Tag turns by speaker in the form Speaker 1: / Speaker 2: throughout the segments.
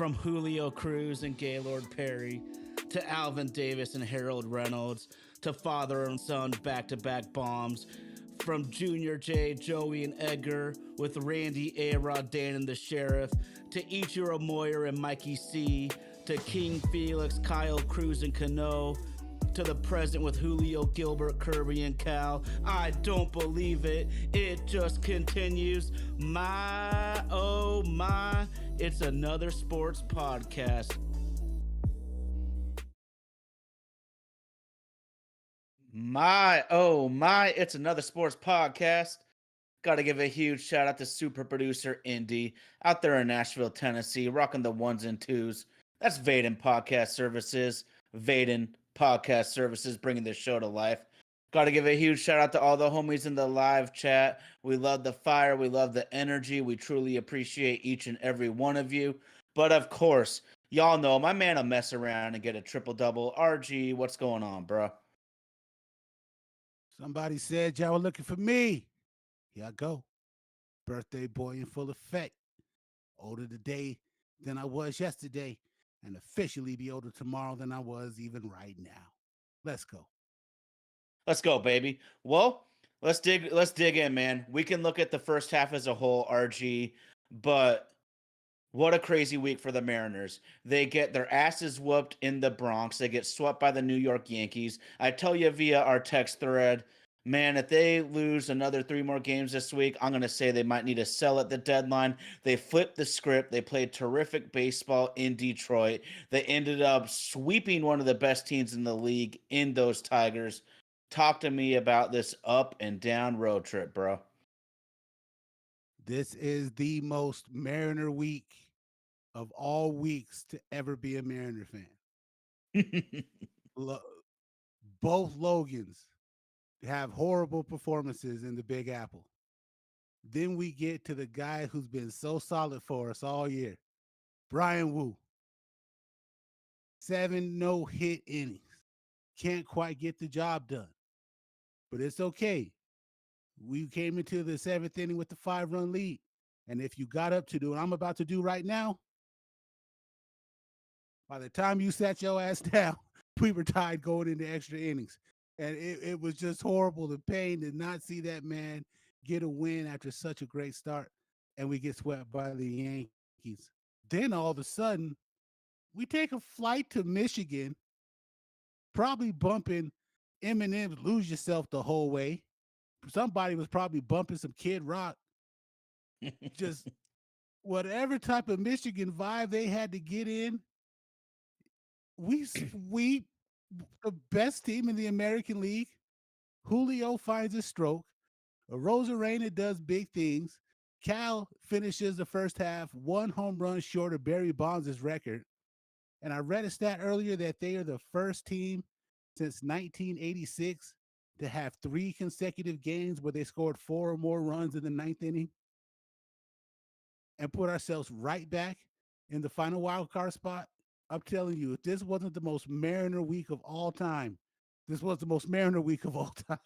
Speaker 1: From Julio Cruz and Gaylord Perry to Alvin Davis and Harold Reynolds to father and son back to back bombs. From Junior J, Joey, and Edgar with Randy, A-Rod, Dan, and the Sheriff to Ichiro Moyer and Mikey C to King Felix, Kyle Cruz, and Cano to the present with Julio, Gilbert, Kirby, and Cal. I don't believe it. It just continues. My, oh my, it's another sports podcast. My, oh my, it's another sports podcast. Got to give a huge shout out to super producer Indy out there in Nashville, Tennessee, rocking the ones and twos. That's Vaden Podcast Services. Vaden Podcast Services bringing this show to life. Got to give a huge shout out to all the homies in the live chat. We love the fire. We love the energy. We truly appreciate each and every one of you. But of course, y'all know my man will mess around and get a triple double. RG, what's going on, bro?
Speaker 2: Somebody said y'all were looking for me. Here I go. Birthday boy in full effect. Older today than I was yesterday, and officially be older tomorrow than I was even right now. Let's go.
Speaker 1: Let's go, baby. Well, let's dig in, man. We can look at the first half as a whole, RG, but what a crazy week for the Mariners. They get their asses whooped in the Bronx. They get swept by the New York Yankees. I tell you via our text thread, man, if they lose another 3 more games this week, I'm going to say they might need to sell at the deadline. They flipped the script. They played terrific baseball in Detroit. They ended up sweeping one of the best teams in the league in those Tigers. Talk to me about this up and down road trip, bro.
Speaker 2: This is the most Mariner week of all weeks to ever be a Mariner fan. Lo- Both Logans have horrible performances in the Big Apple. Then we get to the guy who's been so solid for us all year, Brian Wu. 7 no-hit innings. Can't quite get the job done, but it's okay. We came into the 7th inning with the 5-run lead. And if you got up to do what I'm about to do right now, by the time you sat your ass down, we were tied going into extra innings. And it was just horrible. The pain to not see that man get a win after such a great start. And we get swept by the Yankees. Then all of a sudden, we take a flight to Michigan, probably bumping Eminem, Lose Yourself the whole way. Somebody was probably bumping some Kid Rock. Just whatever type of Michigan vibe they had to get in, we sweep the best team in the American League. Julio finds a stroke. Rosarena does big things. Cal finishes the first half 1 home run short of Barry Bonds' record. And I read a stat earlier that they are the first team since 1986 to have 3 consecutive games where they scored 4 or more runs in the 9th inning and put ourselves right back in the final wild card spot. I'm telling you, if this wasn't the most Mariner week of all time, this was the most Mariner week of all time.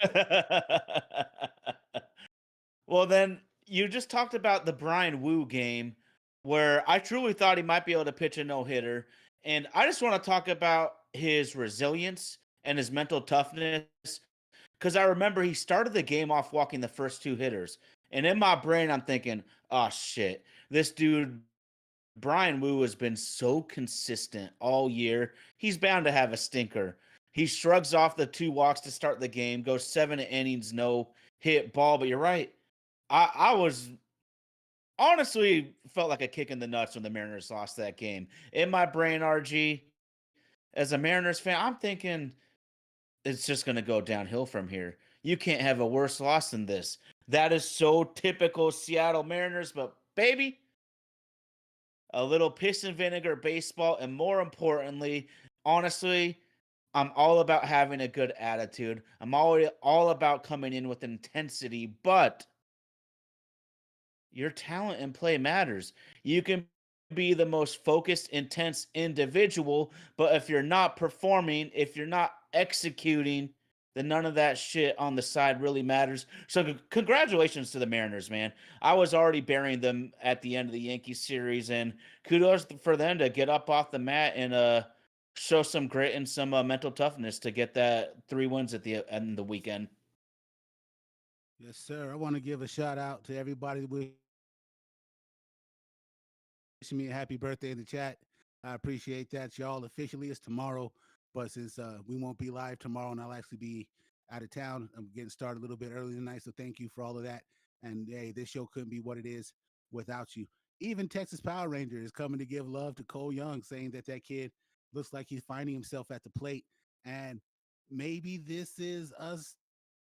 Speaker 1: Well, then you just talked about the Brian Wu game where I truly thought he might be able to pitch a no hitter. And I just want to talk about his resilience and his mental toughness because I remember he started the game off walking the first 2 hitters. And in my brain, I'm thinking, oh shit, this dude, Brian Wu, has been so consistent all year. He's bound to have a stinker. He shrugs off the 2 walks to start the game, goes 7 innings, no hit ball. But you're right. I was honestly felt like a kick in the nuts when the Mariners lost that game. In my brain, RG, as a Mariners fan, I'm thinking it's just going to go downhill from here. You can't have a worse loss than this. That is so typical Seattle Mariners, but baby, a little piss and vinegar baseball, and more importantly, honestly, I'm all about having a good attitude. I'm all about coming in with intensity, but your talent and play matters. You can be the most focused, intense individual, but if you're not performing, if you're not executing, then none of that shit on the side really matters. So congratulations to the Mariners, man. I was already burying them at the end of the Yankees series, and kudos for them to get up off the mat and show some grit and some mental toughness to get that 3 wins at the end of the weekend.
Speaker 2: Yes, sir. I want to give a shout out to everybody wishing me a happy birthday in the chat. I appreciate that. Y'all, officially it's tomorrow, but since we won't be live tomorrow and I'll actually be out of town, I'm getting started a little bit early tonight. So thank you for all of that. And hey, this show couldn't be what it is without you. Even Texas Power Ranger is coming to give love to Cole Young, saying that that kid looks like he's finding himself at the plate. And maybe this is us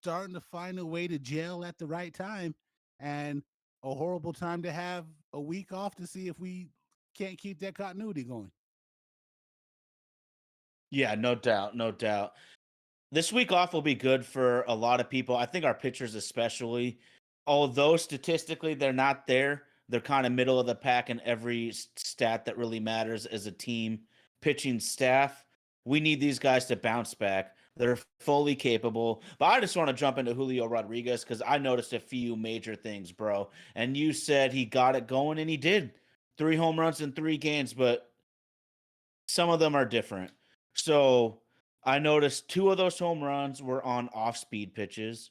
Speaker 2: starting to find a way to gel at the right time, and a horrible time to have a week off to see if we can't keep that continuity going.
Speaker 1: Yeah, no doubt, no doubt. This week off will be good for a lot of people. I think our pitchers, especially, although statistically they're not there, they're kind of middle of the pack in every stat that really matters as a team. Pitching staff, we need these guys to bounce back. They're fully capable. But I just want to jump into Julio Rodriguez because I noticed a few major things, bro. And you said he got it going, and he did. 3 home runs in 3 games, but some of them are different. So I noticed 2 of those home runs were on off speed pitches.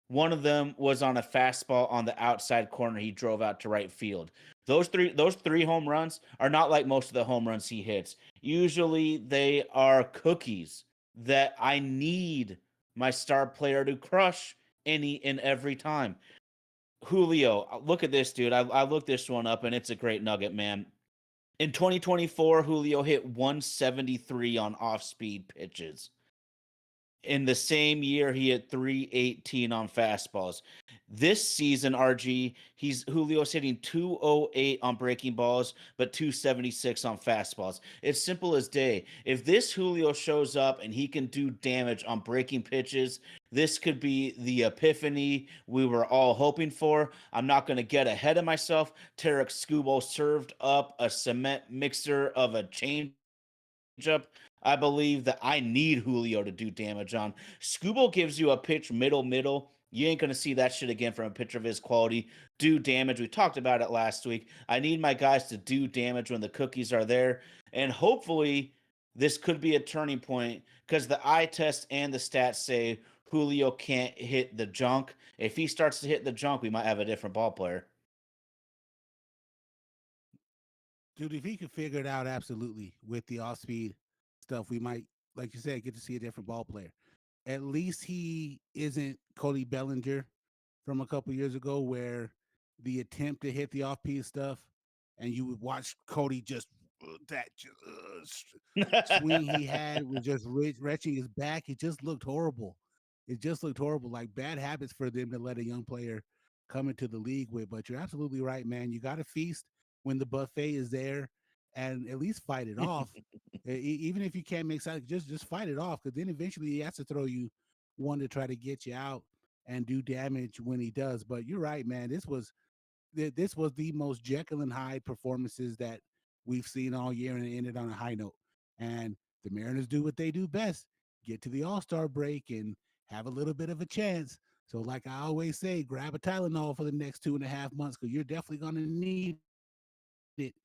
Speaker 1: One of them was on a fastball on the outside corner he drove out to right field. Those three home runs are not like most of the home runs he hits. Usually they are cookies that I need my star player to crush any and every time. Julio, look at this, dude. I looked this one up and it's a great nugget, man. In 2024, Julio hit 173 on off speed pitches. In the same year, he hit 318 on fastballs. This season, RG, he's Julio's hitting 208 on breaking balls, but 276 on fastballs. It's simple as day. If this Julio shows up and he can do damage on breaking pitches, this could be the epiphany we were all hoping for. I'm not going to get ahead of myself. Tarek Skubal served up a cement mixer of a change up. I believe that I need Julio to do damage on. Scooble gives you a pitch middle. You ain't gonna see that shit again from a pitcher of his quality. Do damage. We talked about it last week. I need my guys to do damage when the cookies are there. And hopefully this could be a turning point because the eye test and the stats say Julio can't hit the junk. If he starts to hit the junk, we might have a different ball player.
Speaker 2: Dude, if he could figure it out, absolutely, with the off speed stuff, we might, like you said, get to see a different ball player. At least he isn't Cody Bellinger from a couple years ago, where the attempt to hit the off speed stuff, and you would watch Cody just that swing he had was just retching his back. It just looked horrible. It just looked horrible, like bad habits for them to let a young player come into the league with. But you're absolutely right, man. You got to feast when the buffet is there, and at least fight it off. Even if you can't make sense, just fight it off, because then eventually he has to throw you one to try to get you out and do damage when he does. But you're right, man. This was the most Jekyll and Hyde performances that we've seen all year, and it ended on a high note. And the Mariners do what they do best: get to the All-Star break and have a little bit of a chance. So, like I always say, grab a Tylenol for the next 2.5 months, because you're definitely going to need it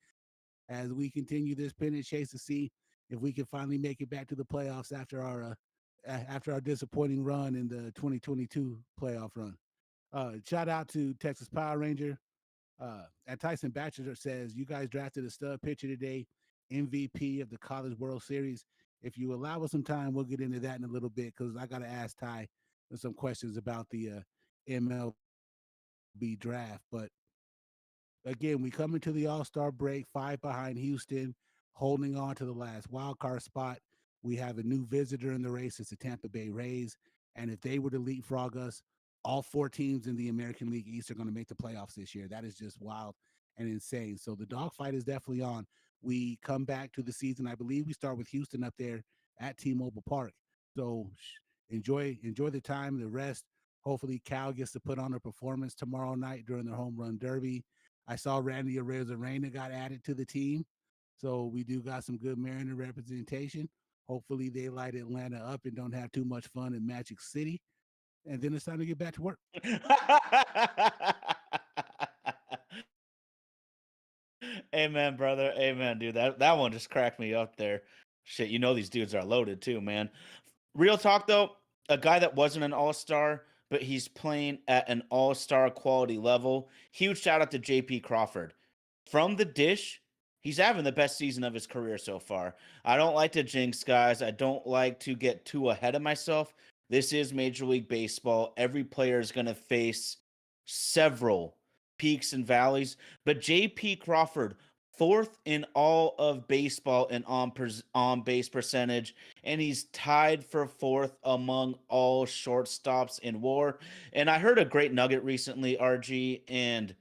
Speaker 2: as we continue this pennant chase to see if we can finally make it back to the playoffs after our disappointing run in the 2022 playoff run. Shout out to Texas Power Ranger. And Tyson Batchelor says, you guys drafted a stud pitcher today, MVP of the College World Series. If you allow us some time, we'll get into that in a little bit, because I got to ask Ty some questions about the MLB draft. But again, we come into the All-Star break, 5 behind Houston, holding on to the last wild card spot. We have a new visitor in the race. It's the Tampa Bay Rays. And if they were to leapfrog us, all 4 teams in the American League East are going to make the playoffs this year. That is just wild and insane. So the dogfight is definitely on. We come back to the season. I believe we start with Houston up there at T-Mobile Park. So enjoy the time, the rest. Hopefully Cal gets to put on a performance tomorrow night during their home run derby. I saw Randy Arozarena got added to the team. So we do got some good Mariner representation. Hopefully, they light Atlanta up and don't have too much fun in Magic City. And then it's time to get back to work.
Speaker 1: Amen, brother. Amen, dude. That one just cracked me up there. Shit, you know these dudes are loaded too, man. Real talk though, a guy that wasn't an all-star, but he's playing at an all-star quality level. Huge shout out to JP Crawford. From the dish, he's having the best season of his career so far. I don't like to jinx guys. I don't like to get too ahead of myself. This is Major League Baseball. Every player is going to face several peaks and valleys, but JP Crawford, fourth in all of baseball in on base percentage, and he's tied for fourth among all shortstops in WAR. And I heard a great nugget recently, RG, and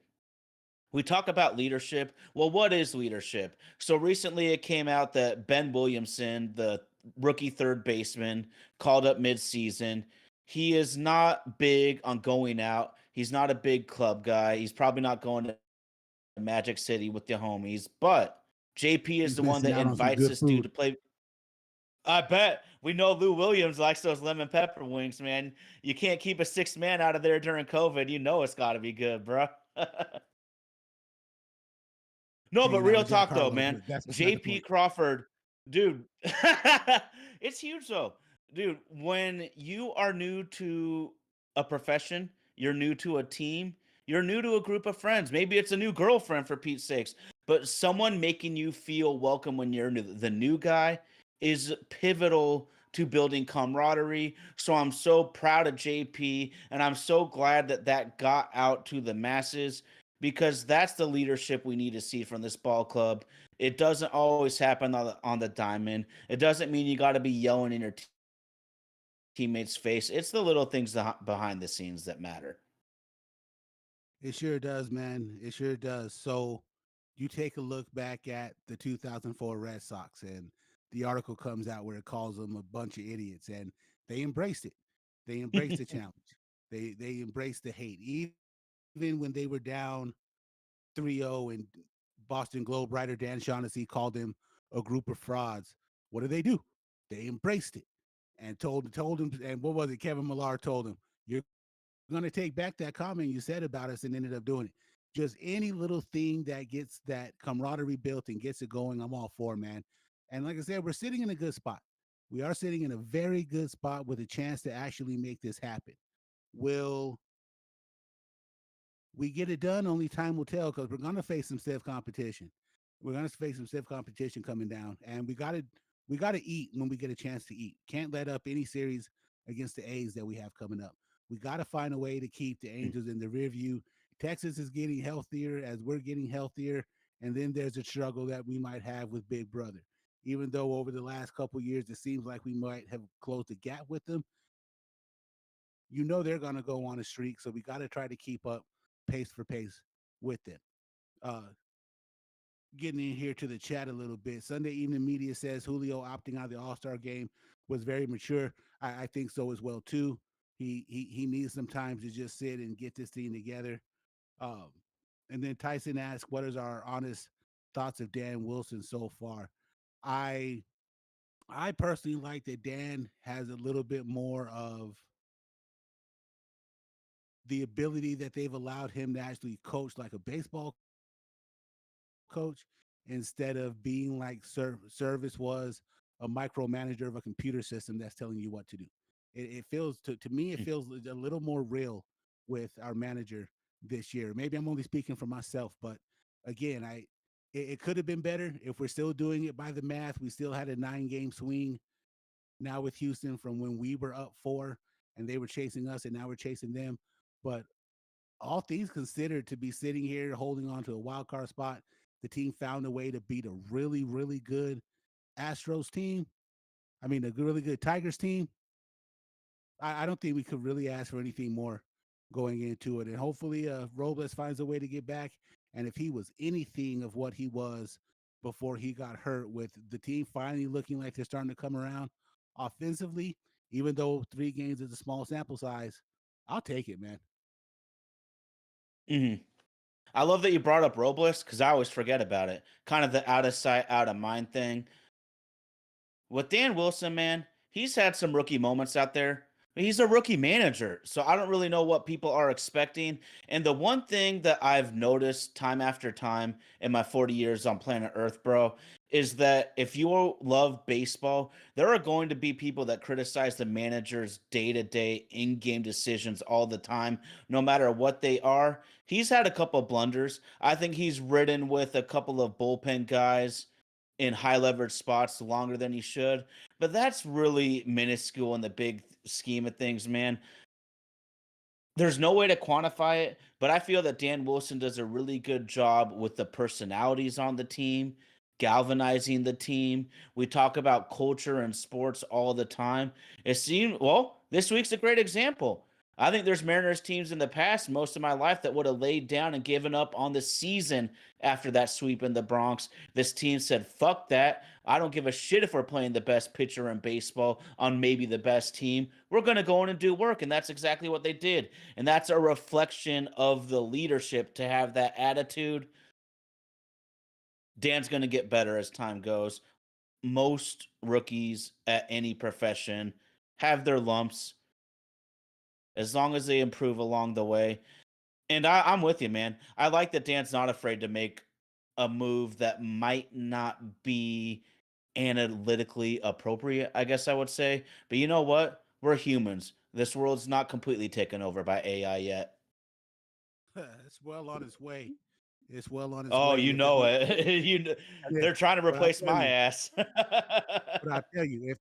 Speaker 1: we talk about leadership. Well, what is leadership? So recently it came out that Ben Williamson, the rookie third baseman, called up midseason. He is not big on going out. He's not a big club guy. He's probably not going to Magic City with the homies, but JP is
Speaker 2: He's
Speaker 1: the one
Speaker 2: missing
Speaker 1: that
Speaker 2: out on some
Speaker 1: invites
Speaker 2: good
Speaker 1: this dude
Speaker 2: food.
Speaker 1: to play. I bet we know Lou Williams likes those lemon pepper wings, man. You can't keep a sixth man out of there during COVID. You know it's got to be good, bro. No, but
Speaker 2: Hanging out
Speaker 1: real
Speaker 2: with Jack
Speaker 1: talk though,
Speaker 2: Harlow,
Speaker 1: man.
Speaker 2: but that's not the
Speaker 1: JP
Speaker 2: point.
Speaker 1: Crawford, dude. It's huge though. Dude, when you are new to a profession, you're new to a team, you're new to a group of friends. Maybe it's a new girlfriend for Pete's sakes, but someone making you feel welcome when you're new, the new guy is pivotal to building camaraderie. So I'm so proud of JP and I'm so glad that that got out to the masses because that's the leadership we need to see from this ball club. It doesn't always happen on the diamond. It doesn't mean you got to be yelling in your teammates' face. It's the little things behind the scenes that matter.
Speaker 2: It sure does, man. It sure does. So you take a look back at the 2004 Red Sox, and the article comes out where it calls them a bunch of idiots, and they embraced it. They embraced the challenge. They embraced the hate, even when they were down 3-0, and Boston Globe writer Dan Shaughnessy called them a group of frauds. What do? They embraced it and told him. And what was it? Kevin Millar told him, "You're going to take back that comment you said about us," and ended up doing it. Just any little thing that gets that camaraderie built and gets it going, I'm all for, man. And like I said, we're sitting in a good spot. We are sitting in a very good spot with a chance to actually make this happen. Will we get it done? Only time will tell, because we're going to face some stiff competition. We're going to face some stiff competition coming down, and we got to eat when we get a chance to eat. Can't let up any series against the A's that we have coming up. We got to find a way to keep the Angels in the rear view. Texas is getting healthier as we're getting healthier, and then there's a struggle that we might have with Big Brother. Even though over the last couple of years it seems like we might have closed the gap with them, they're going to go on a streak. So we got to try to keep up pace for pace with them. Uh, Getting in here to the chat a little bit. Sunday Evening Media says Julio opting out of the All Star game was very mature. I think so as well too. He needs some time to just sit and get this team together. Um, and then Tyson asks, "What is our honest thoughts of Dan Wilson so far?" I I personally like that Dan has a little bit more of the ability that they've allowed him to actually coach like a baseball coach, instead of being like service was a micromanager of a computer system that's telling you what to do. It feels to me, it feels a little more real with our manager this year. Maybe I'm only speaking for myself, but again, it could have been better if we're still doing it by the math. We still had a 9-game swing now with Houston from when we were up 4 and they were chasing us, and now we're chasing them. But all things considered, to be sitting here holding on to a wild card spot, the team found a way to beat a really, really good Astros team. I mean, a really good Tigers team. I don't think we could really ask for anything more going into it. And hopefully, Robles finds a way to get back. And if he was anything of what he was before he got hurt, with the team finally looking like they're starting to come around offensively, even though 3 games is a small sample size, I'll take it, man.
Speaker 1: Mhm. I love that you brought up Robles because I always forget about it. Kind of the out of sight, out of mind thing. With Dan Wilson, man, he's had some rookie moments out there. He's a rookie manager, so I don't really know what people are expecting. And the one thing that I've noticed time after time in my 40 years on planet Earth, bro, is that if you love baseball, there are going to be people that criticize the manager's day to day in game decisions all the time, no matter what they are. He's had a couple blunders. I think he's ridden with a couple of bullpen guys in high leverage spots longer than he should. But that's really minuscule in the big scheme of things, man. There's no way to quantify it, but I feel that Dan Wilson does a really good job with the personalities on the team, galvanizing the team. We talk about culture and sports all the time. It seemed, well, this week's a great example. I think there's Mariners teams in the past, most of my life, that would have laid down and given up on the season after that sweep in the Bronx. This team said, fuck that. I don't give a shit if we're playing the best pitcher in baseball on maybe the best team. We're going to go in and do work. And that's exactly what they did. And that's a reflection of the leadership to have that attitude. Dan's going to get better as time goes. Most rookies at any profession have their lumps as long as they improve along the way. And I'm with you, man. I like that Dan's not afraid to make a move that might not be analytically appropriate, I guess I would say. But you know what? We're humans. This world's not completely taken over by AI yet.
Speaker 2: It's well on its way. It's well on its
Speaker 1: Oh,
Speaker 2: way, and
Speaker 1: you
Speaker 2: if they're
Speaker 1: know
Speaker 2: going to
Speaker 1: it.
Speaker 2: and if,
Speaker 1: They're trying to
Speaker 2: but I
Speaker 1: replace
Speaker 2: tell
Speaker 1: my
Speaker 2: you,
Speaker 1: ass.
Speaker 2: but I tell you,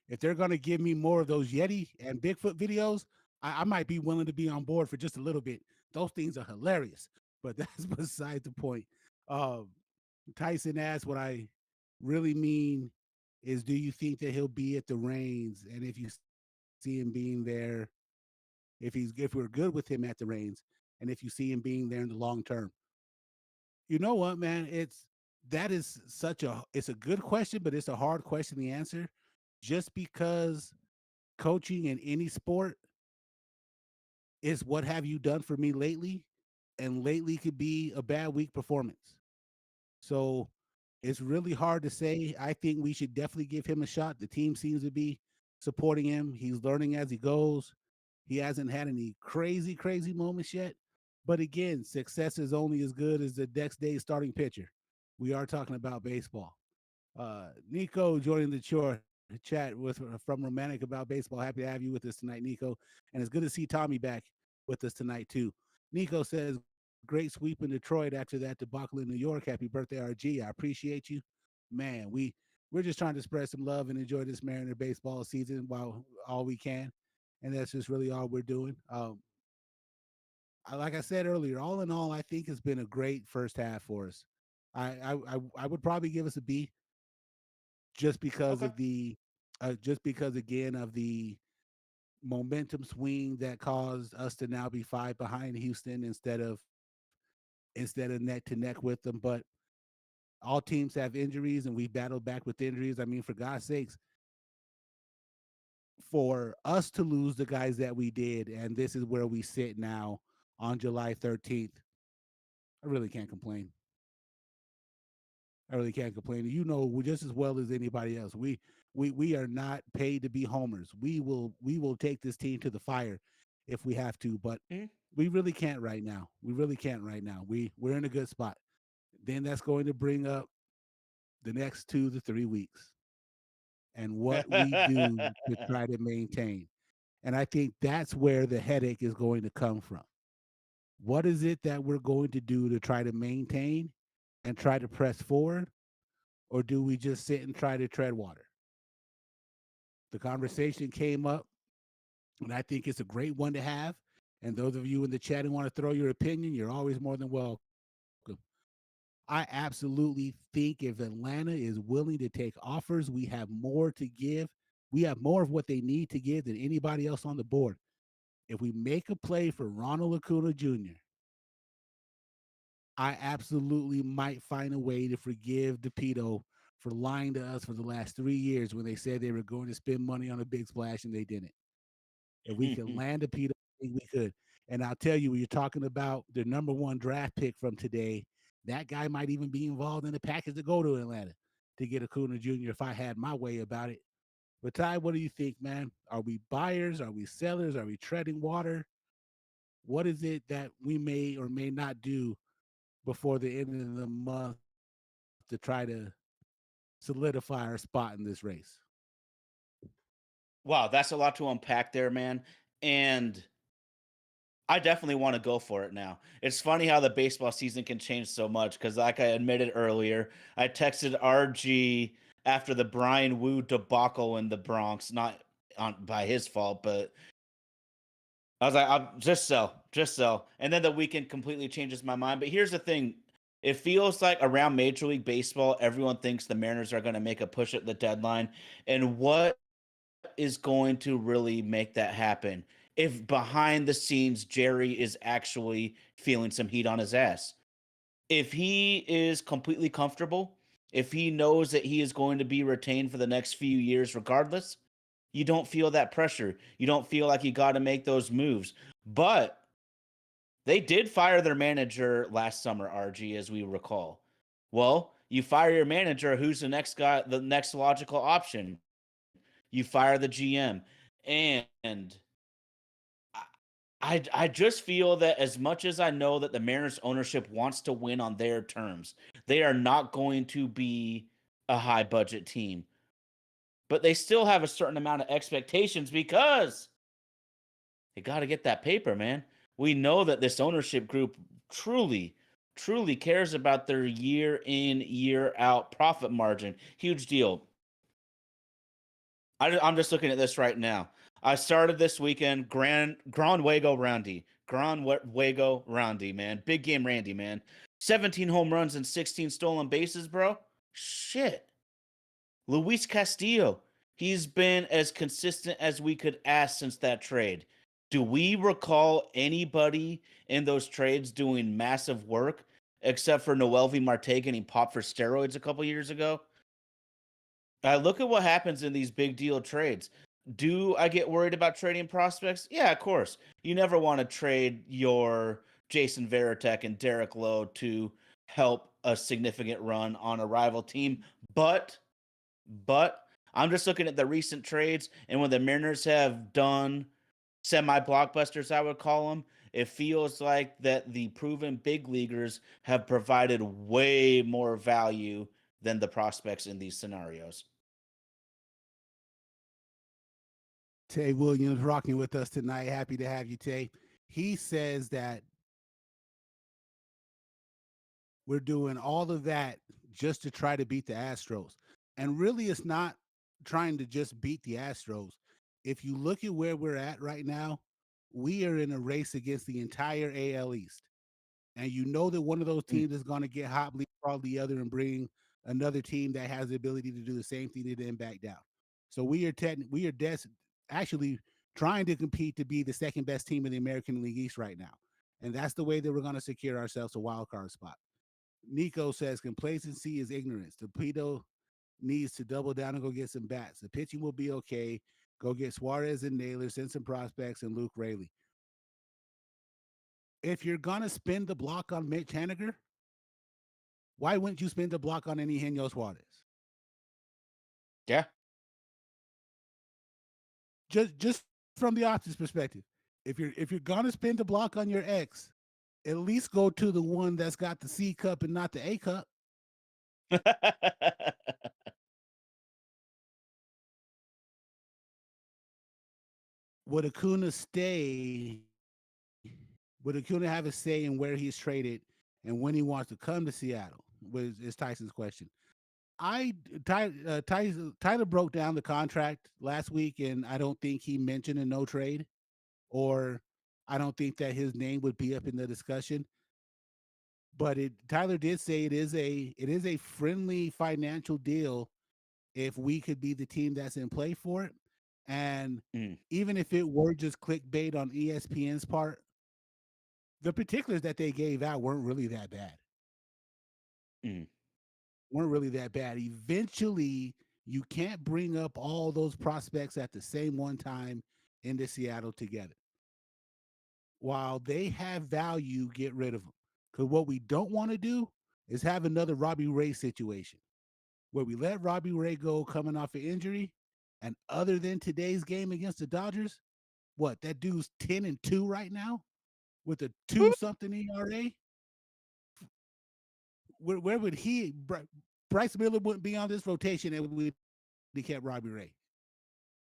Speaker 2: if they're going to give me more of those Yeti and Bigfoot videos, I might be willing to be on board for just a little bit. Those things are hilarious, but that's beside the point. Um, Tyson asked what I really mean is, do you think that he'll be at the reins? And if you see him being there, if we're good with him at the reins, and if you see him being there in the long term, you know what, man? That is such a it's a good question, but it's a hard question to answer. Just because coaching in any sport is what have you done for me lately, and lately could be a bad week performance. So it's really hard to say. I think we should definitely give him a shot. The team seems to be supporting him. He's learning as he goes. He hasn't had any crazy, crazy moments yet. But again, success is only as good as the next day's starting pitcher. We are talking about baseball. Nico joining the chat with from Romantic about baseball. Happy to have you with us tonight, Nico. And it's good to see Tommy back with us tonight too. Nico says, "Great sweep in Detroit after that debacle in New York. Happy birthday, RG. I appreciate you, man. We're just trying to spread some love and enjoy this Mariner baseball season while all we can, and that's just really all we're doing. Like I said earlier, all in all, I think it's been a great first half for us. I would probably give us a B just because
Speaker 1: Okay.
Speaker 2: of the just because again of the momentum swing that caused us to now be five behind Houston instead of neck to neck with them. But all teams have injuries, and we battled back with injuries. I mean, for God's sakes, for us to lose the guys that we did, and this is where we sit now on July 13th, I really can't complain. I really can't complain. You know just as well as anybody else. We are not paid to be homers. We will take this team to the fire if we have to, but
Speaker 1: Mhm.
Speaker 2: we really can't right now. We really can't right now. We're in a good spot. Then that's going to bring up the next 2 to 3 weeks and what we do to try to maintain. And I think that's where the headache is going to come from. What is it that we're going to do to try to maintain and try to press forward? Or do we just sit and try to tread water? The conversation came up, and I think it's a great one to have. And those of you in the chat who want to throw your opinion, you're always more than welcome. I absolutely think if Atlanta is willing to take offers, we have more to give. We have more of what they need to give than anybody else on the board. If we make a play for Ronald Acuna Jr., I absolutely might find a way to forgive DePito for lying to us for the last 3 years when they said they were going to spend money on a big splash and they didn't. If we can land DePito, I think we could. And I'll tell you, when you're talking about the number one draft pick from today, that guy might even be involved in the package to go to Atlanta. to get Acuna Jr. if I had my way about it. But Ty, what do you think, man? Are we buyers? Are we sellers? Are we treading water? What is it that we may or may not do before the end of the month to try to solidify our spot in this race?
Speaker 1: Wow, that's a lot to unpack there, man. And I definitely want to go for it now. It's funny how the baseball season can change so much because, like I admitted earlier, I texted RG after the Brian Wu debacle in the Bronx, not by his fault, but I was like, I'm just sell, just sell. And then the weekend completely changes my mind. But here's the thing. It feels like around Major League Baseball, everyone thinks the Mariners are going to make a push at the deadline. And what is going to really make that happen? If behind the scenes, Jerry is actually feeling some heat on his ass. If he is completely comfortable, if he knows that he is going to be retained for the next few years regardless, you don't feel that pressure. You don't feel like you got to make those moves. But they did fire their manager last summer, RG, as we recall. Well, you fire your manager, who's the next guy, the next logical option? You fire the GM. And I just feel that as much as I know that the Mariners ownership wants to win on their terms, they are not going to be a high budget team. But they still have a certain amount of expectations because they got to get that paper, man. We know that this ownership group truly, truly cares about their year in, year out profit margin. Huge deal. I'm just looking at this right now. I started this weekend, Grand Wago Roundy. Grand Wago Roundy, man. Big game Randy, man. 17 home runs and 16 stolen bases, bro. Shit. Luis Castillo, he's been as consistent as we could ask since that trade. Do we recall anybody in those trades doing massive work except for Noelvi Marte getting popped for steroids a couple years ago? Look at what happens in these big deal trades. Do I get worried about trading prospects? Yeah, of course. You never want to trade your Jason Veritek and Derek Lowe to help a significant run on a rival team. But I'm just looking at the recent trades, and when the Mariners have done semi blockbusters, I would call them, it feels like that the proven big leaguers have provided way more value than the prospects in these scenarios.
Speaker 2: Tay Williams rocking with us tonight. Happy to have you, Tay. He says that we're doing all of that just to try to beat the Astros. And really, it's not trying to just beat the Astros. If you look at where we're at right now, we are in a race against the entire AL East. And you know that one of those
Speaker 1: Mm.
Speaker 2: teams is going to get hot, leapfrog the other, and bring another team that has the ability to do the same thing to them back down. So actually trying to compete to be the second best team in the American League East right now. And that's the way that we're going to secure ourselves a wild card spot. Nico says complacency is ignorance. Torpedo needs to double down and go get some bats. The pitching will be okay. Go get Suarez and Naylor, send some prospects, and Luke Raley. If you're gonna spend the block on Mitch Haniger, why wouldn't you spend the block on any Eugenio Suarez?
Speaker 1: Yeah.
Speaker 2: Just from the optics perspective, if you're gonna spend the block on your ex, at least go to the one that's got the C cup and not the A cup. Would Acuna stay? Would Acuna have a say in where he's traded and when he wants to come to Seattle? Is Tyson's question. Tyler broke down the contract last week, and I don't think he mentioned a no trade, or I don't think that his name would be up in the discussion. But Tyler did say it is a friendly financial deal if we could be the team that's in play for it. And
Speaker 1: Mm,
Speaker 2: even if it were just clickbait on ESPN's part, the particulars that they gave out weren't really that bad.
Speaker 1: mm,
Speaker 2: Weren't really that bad. Eventually, you can't bring up all those prospects at the same one time into Seattle together. While they have value, get rid of them. Because what we don't want to do is have another Robbie Ray situation where we let Robbie Ray go coming off an injury, and other than today's game against the Dodgers, what that dude's 10-2 right now with a two something ERA. Where would he? Bryce Miller wouldn't be on this rotation if we kept Robbie Ray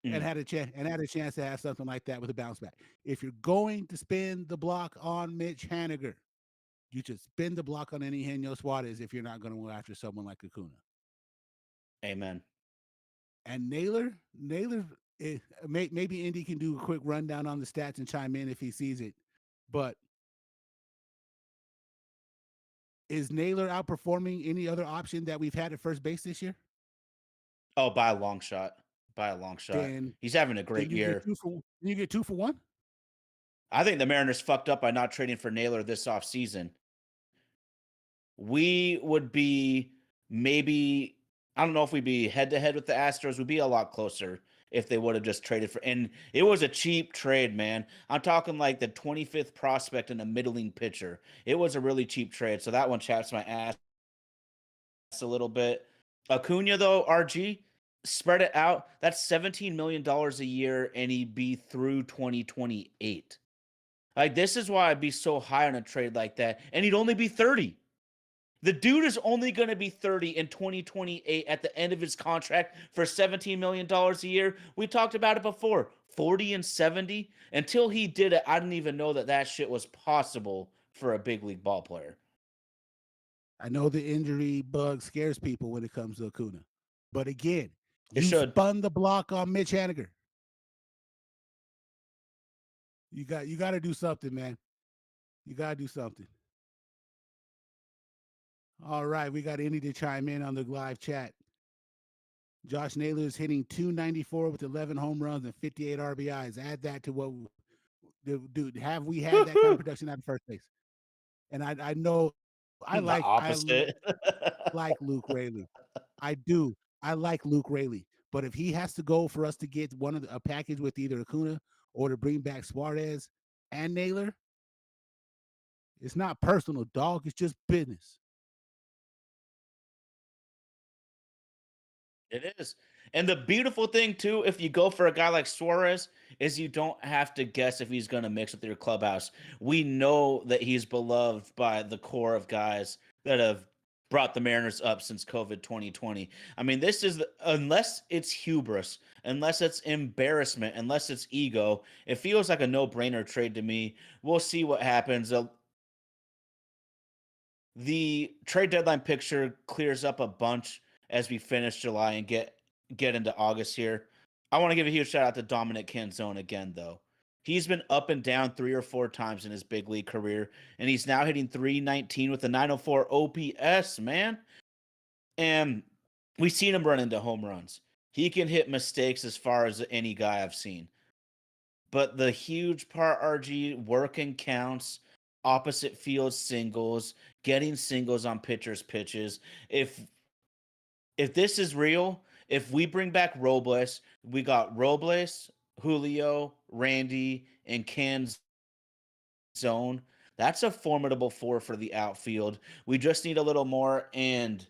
Speaker 2: and
Speaker 1: Mm.
Speaker 2: had a chance to have something like that with a bounce back. If you're going to spin the block on Mitch Haniger, you should spin the block on Eugenio Suarez if you're not going to go after someone like Acuna.
Speaker 1: Amen.
Speaker 2: And Naylor, maybe Indy can do a quick rundown on the stats and chime in if he sees it. But is Naylor outperforming any other option that we've had at first base this year?
Speaker 1: Oh, by a long shot. By a long shot.
Speaker 2: Then
Speaker 1: He's having a
Speaker 2: then
Speaker 1: great
Speaker 2: you get
Speaker 1: year.
Speaker 2: you get 2 for 1.
Speaker 1: I think the Mariners fucked up by not trading for Naylor this offseason. We would be maybe, I don't know if we'd be head to head with the Astros. We'd be a lot closer if they would have just traded for, and it was a cheap trade, man. I'm talking like the 25th prospect and a middling pitcher. It was a really cheap trade. So that one chaps my ass a little bit. Acuna, though, RG, spread it out. That's $17 million a year, and he'd be through 2028. Like, this is why I'd be so high on a trade like that. And he'd only be 30. The dude is only going to be 30 in 2028 at the end of his contract for $17 million a year. We talked about it before, 40 and 70. Until he did it, I didn't even know that that shit was possible for a big league ball player.
Speaker 2: I know the injury bug scares people when it comes to Acuna. But again,
Speaker 1: It
Speaker 2: you
Speaker 1: should.
Speaker 2: spun the block on Mitch Haniger. You got to do something, man. You got to do something. All right, we got Indy to chime in on the live chat. Josh Naylor is hitting 294 with 11 home runs and 58 RBIs. Add that to what, dude, have we had that kind of production at first base? And I know I
Speaker 1: The opposite.
Speaker 2: like Luke Raley. I do. I like Luke Raley. But if he has to go for us to get a package with either Acuna or to bring back Suarez and Naylor, it's not personal, dog. It's just business.
Speaker 1: It is. And the beautiful thing, too, if you go for a guy like Suarez, is you don't have to guess if he's going to mix with your clubhouse. We know that he's beloved by the core of guys that have brought the Mariners up since COVID 2020. I mean, this is, unless it's hubris, unless it's embarrassment, unless it's ego, it feels like a no brainer trade to me. We'll see what happens. The trade deadline picture clears up a bunch as we finish July and get into August here. I want to give a huge shout out to Dominic Canzone again, though. He's been up and down 3 or 4 times in his big league career, and he's now hitting 319 with a 904 OPS, man. And we've seen him run into home runs. He can hit mistakes as far as any guy I've seen. But the huge part, RG, working counts, opposite field singles, getting singles on pitchers' pitches. If this is real, if we bring back Robles, we got Robles, Julio, Randy, and Zone. That's a formidable four for the outfield. We just need a little more. And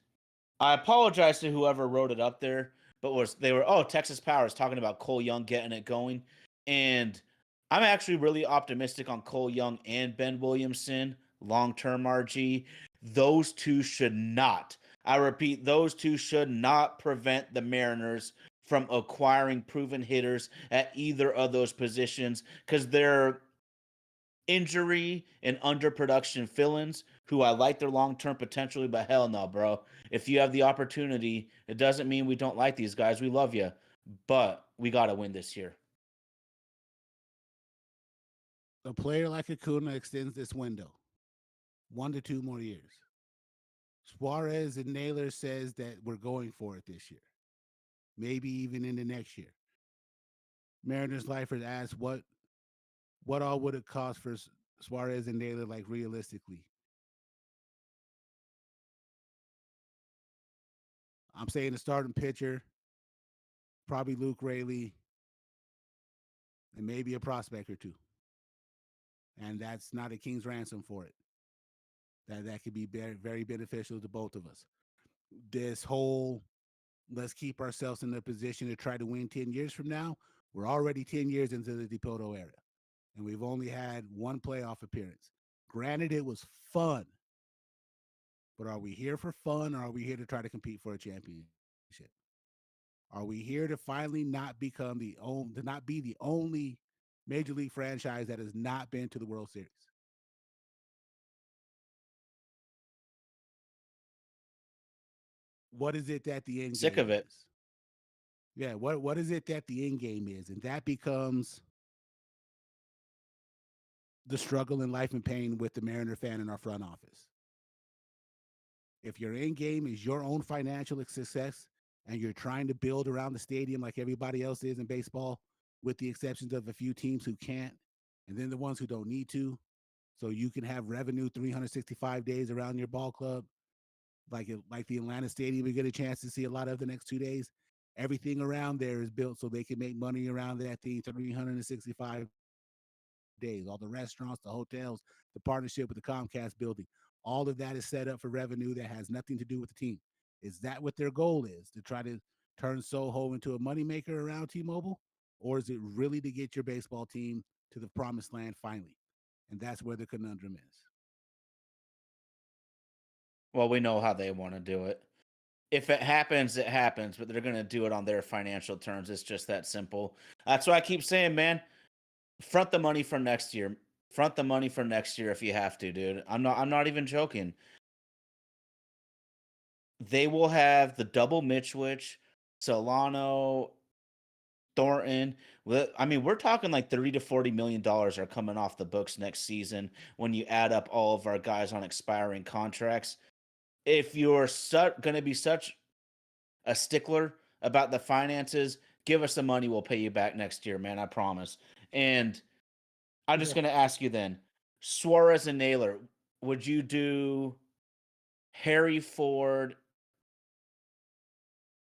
Speaker 1: I apologize to whoever wrote it up there, but they were Texas Power is talking about Cole Young getting it going, and I'm actually really optimistic on Cole Young and Ben Williamson long term. RG, those two should not. I repeat, those two should not prevent the Mariners from acquiring proven hitters at either of those positions because they're injury and underproduction fill-ins who I like their long-term potentially, but hell no, bro. If you have the opportunity, it doesn't mean we don't like these guys. We love you, but we got to win this year.
Speaker 2: A player like Acuna extends this window 1 to 2 more years. Suarez and Naylor says that we're going for it this year, maybe even in the next year. Mariners lifers asked what all would it cost for Suarez and Naylor, like realistically? I'm saying the starting pitcher, probably Luke Raley, and maybe a prospect or two. And that's not a king's ransom for it. That could be very, very beneficial to both of us. This whole Let's keep ourselves in a position to try to win 10 years from now. We're already 10 years into the Dipoto era, and we've only had one playoff appearance. Granted, it was fun, but are we here for fun, or are we here to try to compete for a championship? Are we here to finally not become to not be the only major league franchise that has not been to the World Series? What is it that the end
Speaker 1: Sick
Speaker 2: game
Speaker 1: of it.
Speaker 2: is? Yeah, what is it that the end game is? And that becomes the struggle and life and pain with the Mariner fan in our front office. If your end game is your own financial success and you're trying to build around the stadium like everybody else is in baseball, with the exceptions of a few teams who can't, and then the ones who don't need to, so you can have revenue 365 days around your ball club, like the Atlanta Stadium, we get a chance to see a lot of the next 2 days. Everything around there is built so they can make money around that thing 365 days. All the restaurants, the hotels, the partnership with the Comcast building, all of that is set up for revenue that has nothing to do with the team. Is that what their goal is, to try to turn Soho into a moneymaker around T-Mobile? Or is it really to get your baseball team to the promised land finally? And that's where the conundrum is.
Speaker 1: Well, we know how they want to do it. If it happens, it happens, but they're going to do it on their financial terms. It's just that simple. That's why I keep saying, man, front the money for next year. Front the money for next year if you have to, dude. I'm not even joking. They will have the double Mitchwich, Solano, Thornton. I mean, we're talking like 30 to 40 million dollars are coming off the books next season when you add up all of our guys on expiring contracts. If you're going to be such a stickler about the finances, give us the money, we'll pay you back next year, man, I promise. And I'm just
Speaker 2: Yeah.
Speaker 1: going to ask you then, Suarez and Naylor, would you do Harry Ford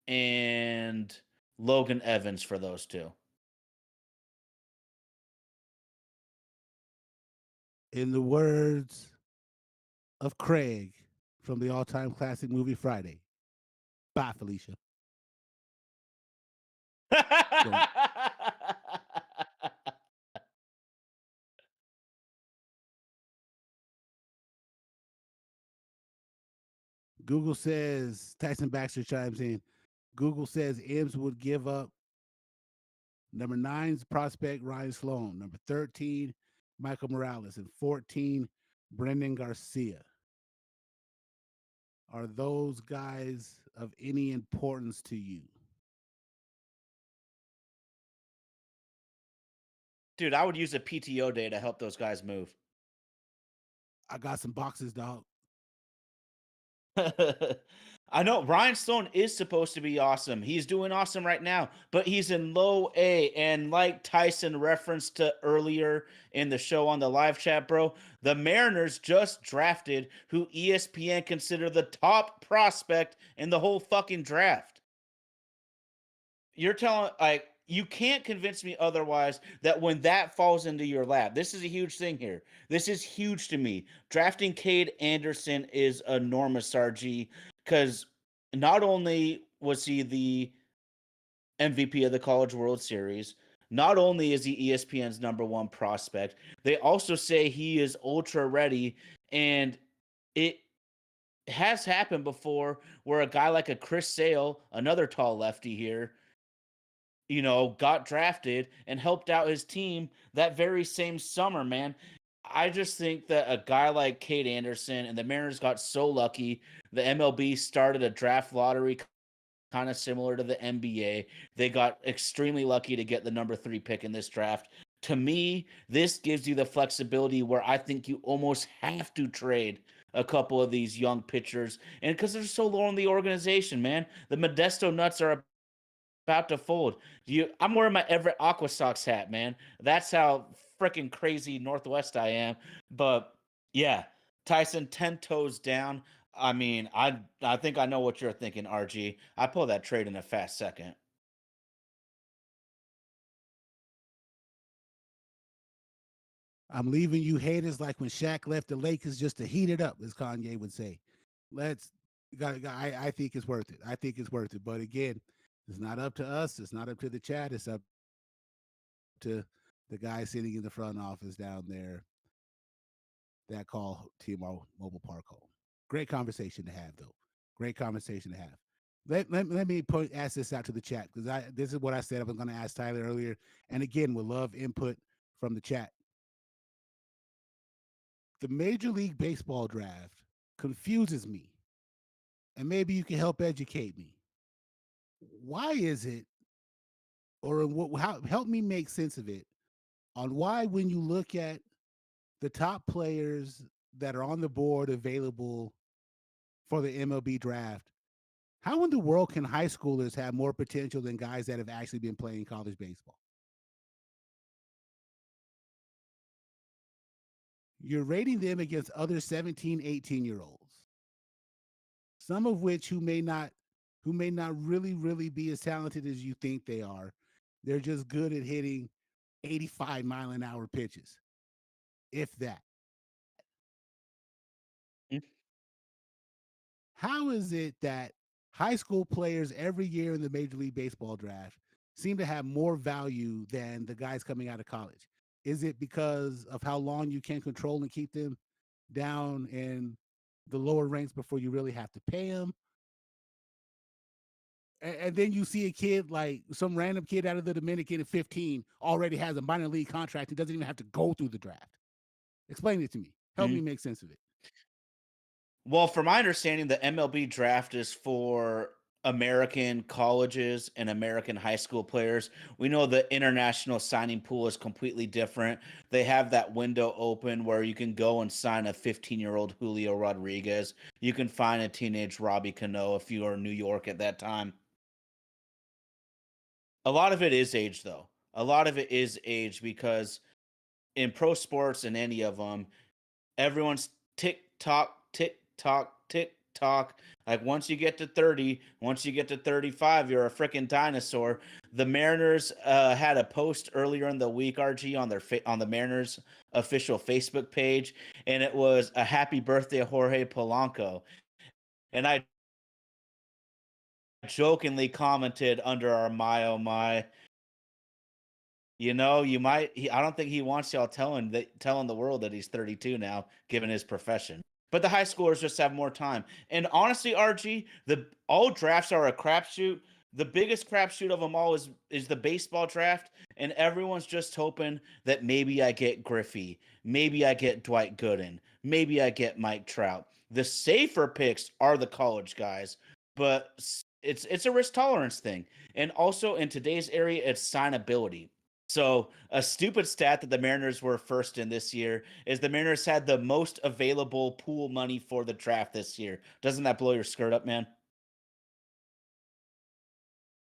Speaker 1: and Logan Evans for those two?
Speaker 2: In the words of Craig from the all-time classic movie Friday, bye, Felicia. Don't. Google says, Tyson Baxter chimes in, Google says M's would give up number 9's prospect Ryan Sloan, number 13 Michael Morales, and 14 Brendan Garcia. Are those guys of any importance to you?
Speaker 1: Dude, I would use a PTO day to help those guys move.
Speaker 2: I got some boxes, dog.
Speaker 1: I know Ryan Stone is supposed to be awesome. He's doing awesome right now, but he's in low A. And like Tyson referenced to earlier in the show on the live chat, bro, the Mariners just drafted who ESPN consider the top prospect in the whole fucking draft. You're telling, like, you can't convince me otherwise that when that falls into your lap, this is a huge thing here. This is huge to me. Drafting Cade Anderson is enormous, RG, because not only was he the MVP of the College World Series, not only is he ESPN's #1 prospect, they also say he is ultra ready, and it has happened before where a guy like a Chris Sale, another tall lefty here, got drafted and helped out his team that very same summer, man. I just think that a guy like Cade Anderson, and the Mariners got so lucky. The MLB started a draft lottery kind of similar to the NBA. They got extremely lucky to get the #3 pick in this draft. To me, this gives you the flexibility where I think you almost have to trade a couple of these young pitchers. And because they're so low in the organization, man, the Modesto Nuts are about to fold. I'm wearing my Everett Aqua Sox hat, man. That's how freaking crazy Northwest I am. But yeah, Tyson 10 toes down. I mean, I think I know what you're thinking, RG. I pull that trade in a fast second.
Speaker 2: I'm leaving you haters like when Shaq left the Lakers just to heat it up, as Kanye would say. Let's I think it's worth it. I think it's worth it. But again, it's not up to us. It's not up to the chat. It's up to the guy sitting in the front office down there that call T-Mobile Park home. Great conversation to have, though. Great conversation to have. Let me ask this out to the chat because this is what I said I was going to ask Tyler earlier, and again, we'll love input from the chat. The Major League Baseball draft confuses me, and maybe you can help educate me. Why is it, or help me make sense of it on why when you look at the top players that are on the board available for the MLB draft, how in the world can high schoolers have more potential than guys that have actually been playing college baseball? You're rating them against other 17, 18-year-olds, some of which who may not really be as talented as you think they are. They're just good at hitting 85-mile-an-hour pitches, if that.
Speaker 1: Mm.
Speaker 2: How is it that high school players every year in the Major League Baseball draft seem to have more value than the guys coming out of college? Is it because of how long you can control and keep them down in the lower ranks before you really have to pay them? And then you see a kid like some random kid out of the Dominican at 15 already has a minor league contract and doesn't even have to go through the draft. Explain it to me. Help me
Speaker 1: Mhm.
Speaker 2: make sense of it.
Speaker 1: Well, from my understanding, the MLB draft is for American colleges and American high school players. We know the international signing pool is completely different. They have that window open where you can go and sign a 15-year-old Julio Rodriguez. You can find a teenage Robbie Cano if you are in New York at that time. A lot of it is age, though. A lot of it is age because in pro sports and any of them, everyone's tick tock, tick tock. Like once you get to 30, once you get to 35, you're a freaking dinosaur. The Mariners had a post earlier in the week, RG, on on the Mariners official Facebook page, and it was a happy birthday, Jorge Polanco. And I jokingly commented under our my oh my, you might. I don't think he wants y'all telling the world that he's 32 now, given his profession. But the high schoolers just have more time. And honestly, RG, the all drafts are a crapshoot. The biggest crapshoot of them all is the baseball draft, and everyone's just hoping that maybe I get Griffey, maybe I get Dwight Gooden, maybe I get Mike Trout. The safer picks are the college guys, but it's a risk tolerance thing, and also in today's area, it's signability. So, a stupid stat that the Mariners were first in this year is the Mariners had the most available pool money for the draft this year. Doesn't that blow your skirt up, man?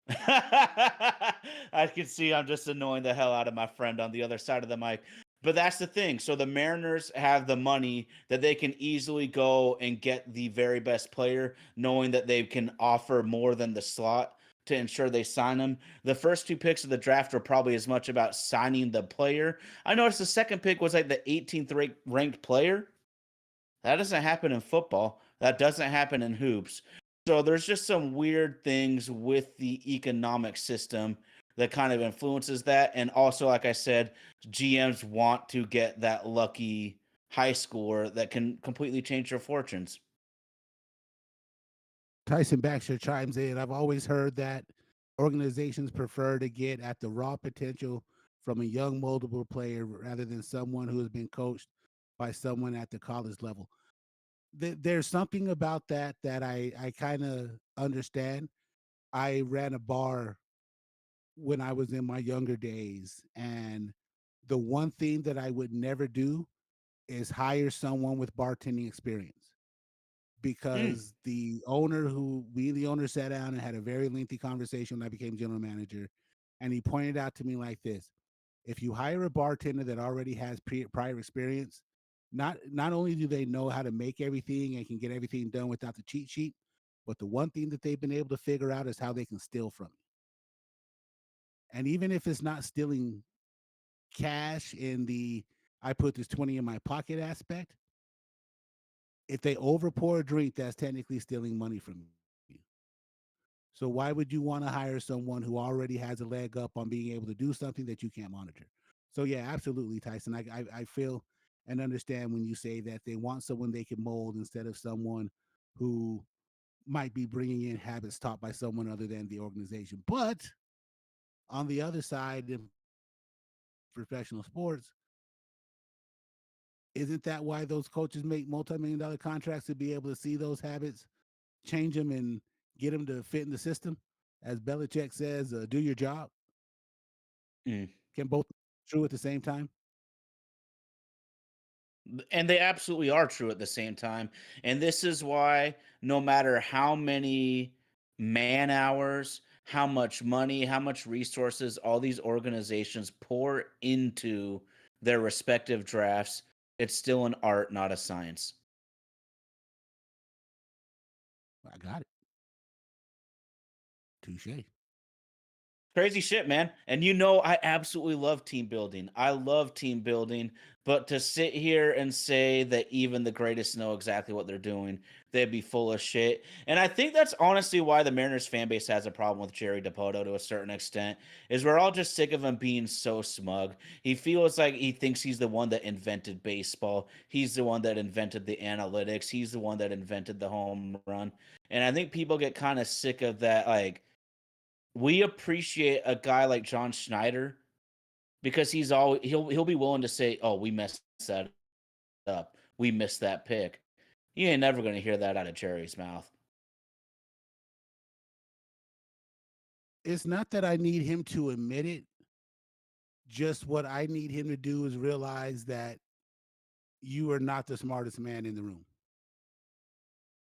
Speaker 1: I can see I'm just annoying the hell out of my friend on the other side of the mic. But that's the thing. So the Mariners have the money that they can easily go and get the very best player, knowing that they can offer more than the slot to ensure they sign them. The first two picks of the draft are probably as much about signing the player. I noticed the second pick was like the 18th ranked player. That doesn't happen in football. That doesn't happen in hoops. So there's just some weird things with the economic system that kind of influences that. And also, like I said, GMs want to get that lucky high schooler that can completely change their fortunes.
Speaker 2: Tyson Baxter chimes in. I've always heard that organizations prefer to get at the raw potential from a young, multiple player rather than someone who has been coached by someone at the college level. There's something about that I kind of understand. I ran a bar when I was in my younger days, and the one thing that I would never do is hire someone with bartending experience
Speaker 1: Mm.
Speaker 2: because the owner sat down and had a very lengthy conversation when I became general manager, and he pointed out to me like this: if you hire a bartender that already has prior experience, not only do they know how to make everything and can get everything done without the cheat sheet, but the one thing that they've been able to figure out is how they can steal from you. And even if it's not stealing cash in the I put this 20 in my pocket aspect, If they overpour a drink, that's technically stealing money from you. So why would you want to hire someone who already has a leg up on being able to do something that you can't monitor? So yeah, absolutely, Tyson. I feel and understand when you say that they want someone they can mold instead of someone who might be bringing in habits taught by someone other than the organization. But on the other side, in professional sports, isn't that why those coaches make multi-million-dollar contracts to be able to see those habits, change them, and get them to fit in the system? As Belichick says, do your job.
Speaker 1: Mm.
Speaker 2: Can both be true at the same time?
Speaker 1: And they absolutely are true at the same time. And this is why no matter how many man hours, how much money, how much resources all these organizations pour into their respective drafts, it's still an art, not a science.
Speaker 2: I got it. Touche.
Speaker 1: Crazy shit, man. And you know, I absolutely love team building. I love team building. But to sit here and say that even the greatest know exactly what they're doing, they'd be full of shit. And I think that's honestly why the Mariners fan base has a problem with Jerry DePoto to a certain extent, is we're all just sick of him being so smug. He feels like he thinks he's the one that invented baseball. He's the one that invented the analytics. He's the one that invented the home run. And I think people get kind of sick of that, like, we appreciate a guy like John Schneider because he'll be willing to say, "Oh, we messed that up. We missed that pick." You ain't never gonna hear that out of Jerry's mouth.
Speaker 2: It's not that I need him to admit it. Just what I need him to do is realize that you are not the smartest man in the room.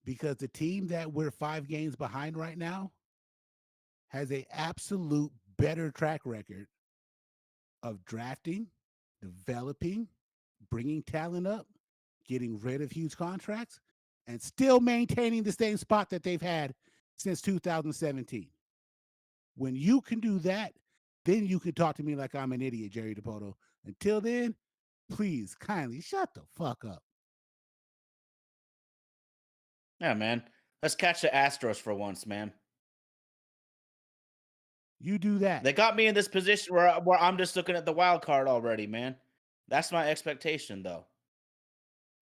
Speaker 2: Because the team that we're 5 games behind right now has a absolute better track record of drafting, developing, bringing talent up, getting rid of huge contracts, and still maintaining the same spot that they've had since 2017. When you can do that, then you can talk to me like I'm an idiot, Jerry DePoto. Until then, please kindly shut the fuck up.
Speaker 1: Yeah, man. Let's catch the Astros for once, man.
Speaker 2: You do that.
Speaker 1: They got me in this position where I'm just looking at the wild card already, man. That's my expectation, though.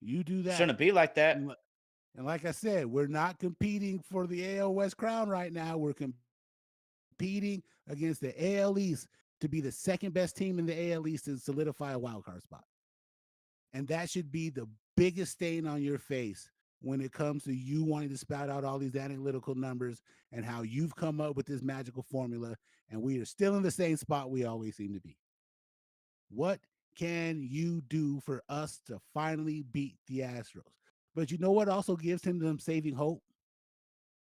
Speaker 2: You do that.
Speaker 1: Shouldn't be like that.
Speaker 2: And, and like I said, we're not competing for the AL West crown right now. We're competing against the AL East to be the second best team in the AL East and solidify a wild card spot. And that should be the biggest stain on your face when it comes to you wanting to spout out all these analytical numbers and how you've come up with this magical formula. And we are still in the same spot we always seem to be. What can you do for us to finally beat the Astros? But you know what also gives him them saving hope?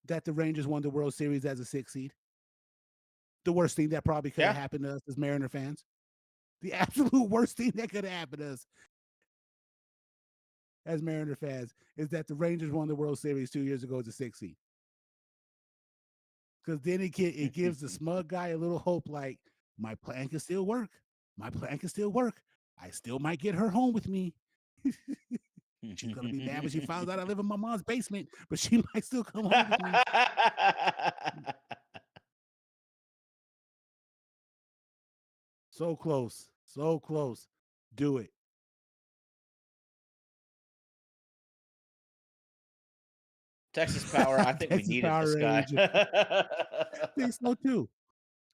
Speaker 2: That the Rangers won the World Series as a 6 seed. The worst thing that probably could have
Speaker 1: Yeah.
Speaker 2: happened to us as Mariner fans. The absolute worst thing that could have happened to us as Mariner fans is that the Rangers won the World Series 2 years ago as a 6 seed. Because then it gives the smug guy a little hope like, my plan can still work. My plan can still work. I still might get her home with me. She's going to be mad when she finds out I live in my mom's basement, but she might still come home with me. So close. So close. Do it.
Speaker 1: Texas Power, I think we
Speaker 2: Texas
Speaker 1: needed this
Speaker 2: Power
Speaker 1: guy.
Speaker 2: Rangers. I think so too.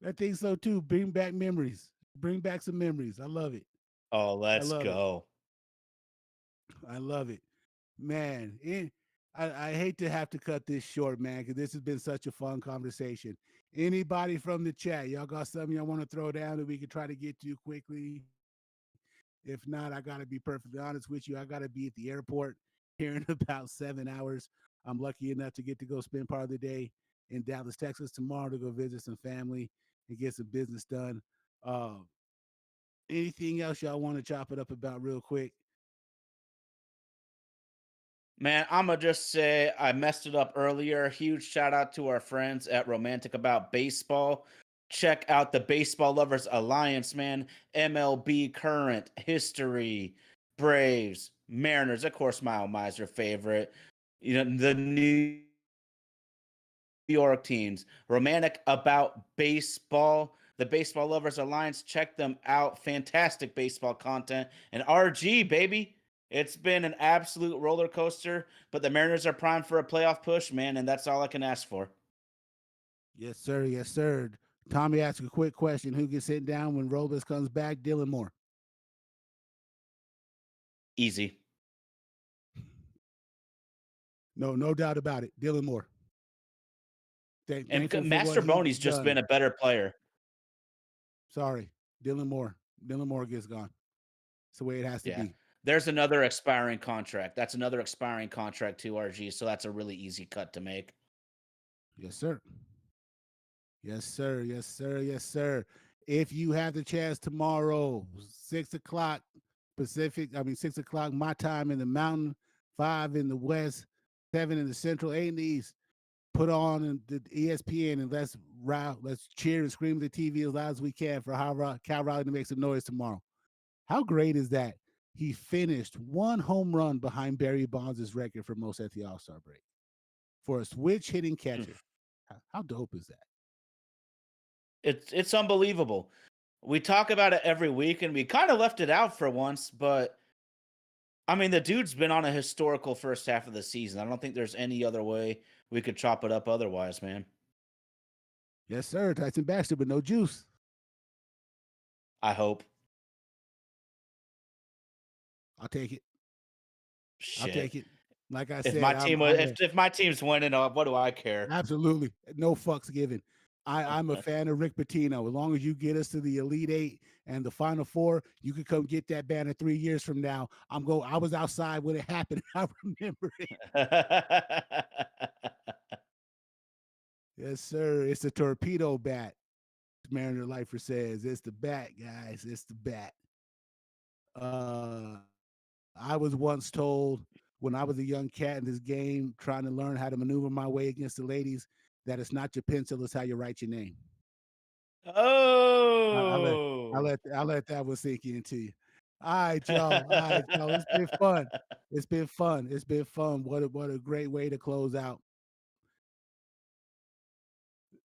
Speaker 2: I think so too. Bring back memories. Bring back some memories. I love it.
Speaker 1: Oh,
Speaker 2: I
Speaker 1: let's
Speaker 2: love it.
Speaker 1: go.
Speaker 2: I love it. Man, I hate to have to cut this short, man, because this has been such a fun conversation. Anybody from the chat, y'all got something y'all want to throw down that we can try to get to quickly? If not, I got to be perfectly honest with you. I got to be at the airport here in about 7 hours. I'm lucky enough to get to go spend part of the day in Dallas, Texas tomorrow to go visit some family and get some business done. Uh, Anything else y'all want to chop it up about real quick?
Speaker 1: Man, I'ma just say I messed it up earlier. Huge shout out to our friends at Romantic About Baseball. Check out the Baseball Lovers Alliance, man. MLB current history, Braves, Mariners, of course, my Miser favorite. The New York teams. Romantic about baseball. The Baseball Lovers Alliance. Check them out. Fantastic baseball content. And RG, baby. It's been an absolute roller coaster, but the Mariners are primed for a playoff push, man, and that's all I can ask for.
Speaker 2: Yes, sir. Yes, sir. Tommy asked a quick question. Who gets sent down when Robles comes back? Dylan Moore.
Speaker 1: Easy.
Speaker 2: No doubt about it. Dylan Moore.
Speaker 1: And
Speaker 2: Thankful for what
Speaker 1: Master
Speaker 2: he's
Speaker 1: Boney's just been
Speaker 2: done.
Speaker 1: a better player.
Speaker 2: Sorry. Dylan Moore. Dylan Moore gets gone. It's the way it has to
Speaker 1: Yeah.
Speaker 2: be.
Speaker 1: There's another expiring contract. That's another expiring contract too, RG. So that's a really easy cut to make.
Speaker 2: Yes, sir. Yes, sir. Yes, sir. Yes, sir. If you have the chance tomorrow, 6 o'clock Pacific, 6 o'clock my time in the mountain, 5 in the west, 7 in the central, 8 in the east. Put on the ESPN and let's cheer and scream at the TV as loud as we can for Cal Raleigh to make some noise tomorrow. How great is that? He finished one home run behind Barry Bonds' record for most at the All-Star break for a switch hitting catcher. How dope is that?
Speaker 1: It's unbelievable. We talk about it every week, and we kind of left it out for once, but I mean, the dude's been on a historical first half of the season. I don't think there's any other way we could chop it up otherwise, man.
Speaker 2: Yes, sir. Tyson Baxter, but no juice.
Speaker 1: I hope.
Speaker 2: I'll take it. I'll
Speaker 1: Shit.
Speaker 2: take it. Like I
Speaker 1: If
Speaker 2: said,
Speaker 1: my team was, if my team's winning, what do I care?
Speaker 2: absolutely no fucks given. I'm a fan of Rick Pitino. As long as you get us to the Elite Eight and the Final Four, you can come get that banner 3 years from now. I was outside when it happened. I remember it. Yes, sir. It's a torpedo bat. Mariner Lifer says it's the bat, guys. It's the bat. I was once told when I was a young cat in this game, trying to learn how to maneuver my way against the ladies, that it's not your pencil, it's how you write your name. I, I let
Speaker 1: Oh.
Speaker 2: I let that one sink into you. All right, y'all. All right, y'all. It's been fun. It's been fun. It's been fun. What a great way to close out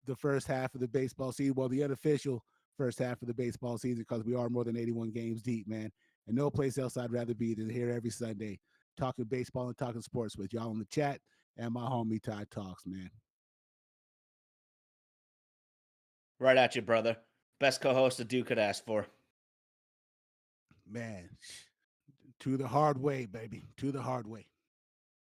Speaker 2: the first half of the baseball season. Well, the unofficial first half of the baseball season, because we are more than 81 games deep, man. And no place else I'd rather be than here every Sunday, talking baseball and talking sports with y'all in the chat and my homie Ty Talks, man.
Speaker 1: Right at you, brother. Best co-host a dude could ask for.
Speaker 2: Man, to the hard way, baby. To the hard way.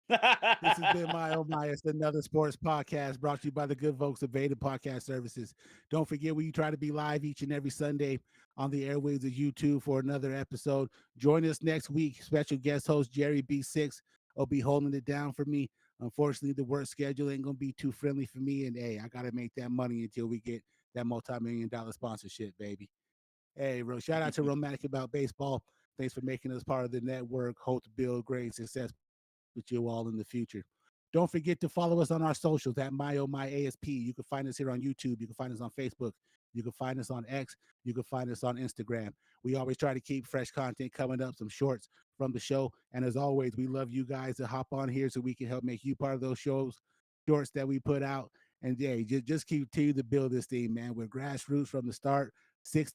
Speaker 2: This has been My Oh My. It's another sports podcast brought to you by the good folks of Vader Podcast Services. Don't forget, we try to be live each and every Sunday on the airwaves of YouTube for another episode. Join us next week. Special guest host Jerry B6 will be holding it down for me. Unfortunately, the work schedule ain't gonna be too friendly for me, and hey, I gotta make that money until we get that multi-million-dollar sponsorship, baby. Hey, shout out to Romantic About Baseball. Thanks for making us part of the network. Hope to build great success with you all in the future. Don't forget to follow us on our socials at MyOMyASP. You can find us here on YouTube. You can find us on Facebook. You can find us on X. You can find us on Instagram. We always try to keep fresh content coming up, some shorts from the show. And as always, we love you guys to hop on here so we can help make you part of those shows, shorts that we put out. And yeah, just continue to build this thing, man. We're grassroots from the start. 60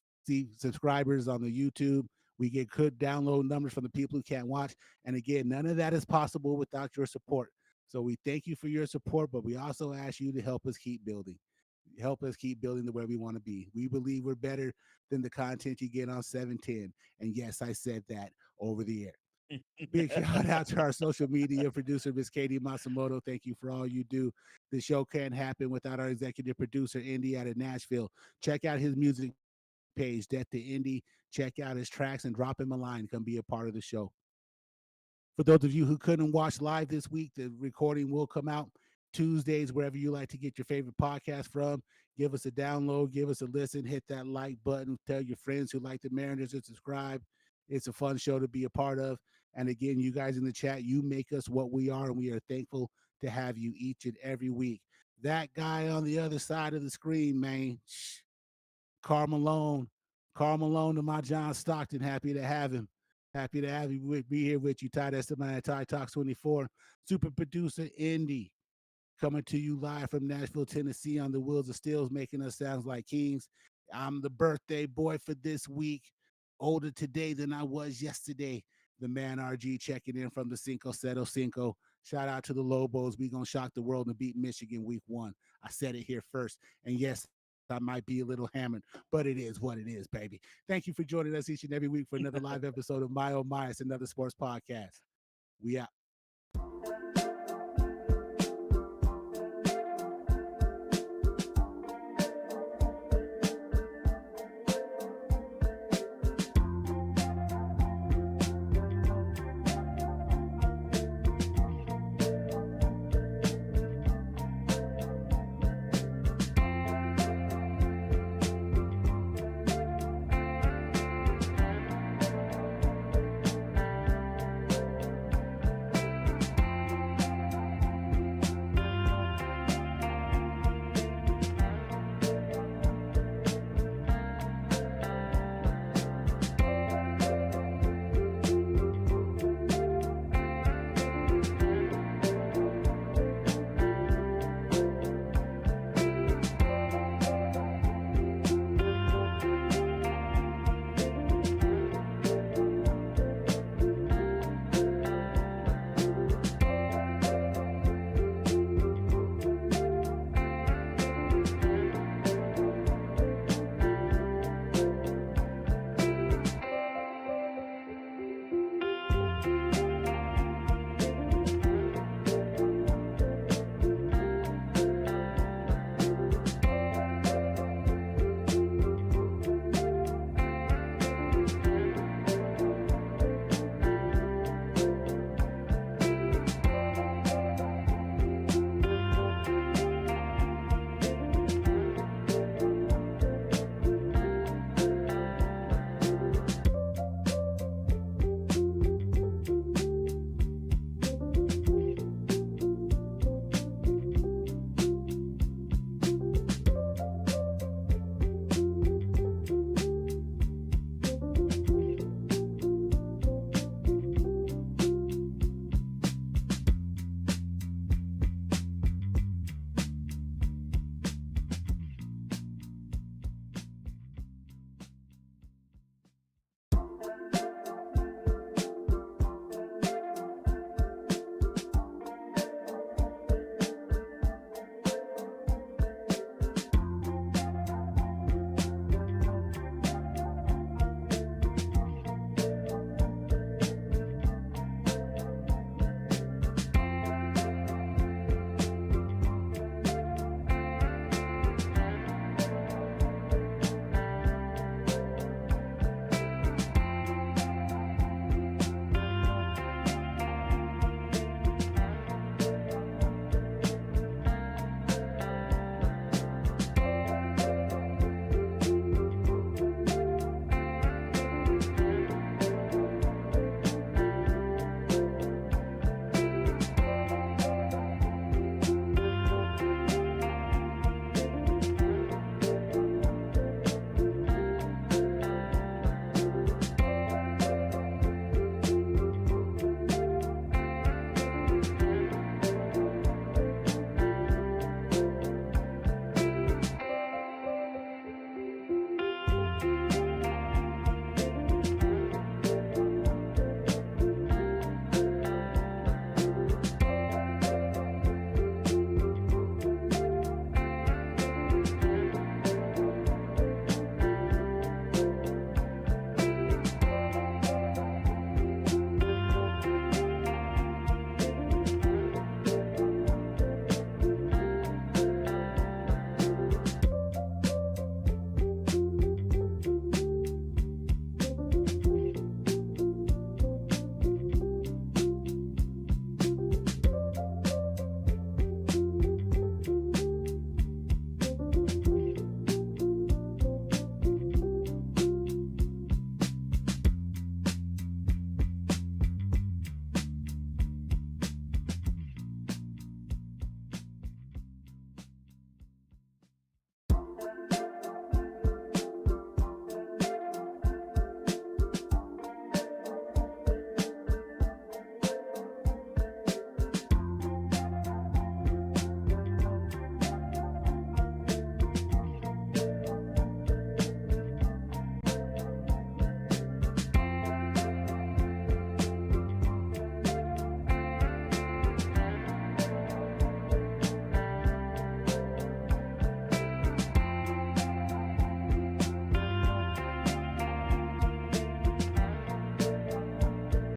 Speaker 2: subscribers on the YouTube. We get good download numbers from the people who can't watch. And again, none of that is possible without your support. So we thank you for your support, but we also ask you to help us keep building. Help us keep building to where we want to be. We believe we're better than the content you get on 710. And yes, I said that over the air. Big shout out to our social media producer, Miss Katie Masamoto. Thank you for all you do. The show can't happen without our executive producer, Indy, out of Nashville. Check out his music page, Death to Indy. Check out his tracks and drop him a line. Come be a part of the show. For those of you who couldn't watch live this week, the recording will come out Tuesdays, wherever you like to get your favorite podcast from. Give us a download, give us a listen, hit that like button, tell your friends who like the Mariners to subscribe. It's a fun show to be a part of. And again, you guys in the chat, you make us what we are, and we are thankful to have you each and every week. That guy on the other side of the screen, man, Carl Malone to my John Stockton, happy to have him. Happy to have you be here with you, Ty. That's the man, Ty Talks 24. Super producer Indy coming to you live from Nashville, Tennessee on the Wheels of Steels, making us sound like kings. I'm the birthday boy for this week, older today than I was yesterday. The man RG checking in from the Cinco Cero Cinco. Shout out to the Lobos. We gonna shock the world and beat Michigan week 1. I said it here first. And yes, I might be a little hammered, but it is what it is, baby. Thank you for joining us each and every week for another live episode of My Oh My. It's another sports podcast. We out.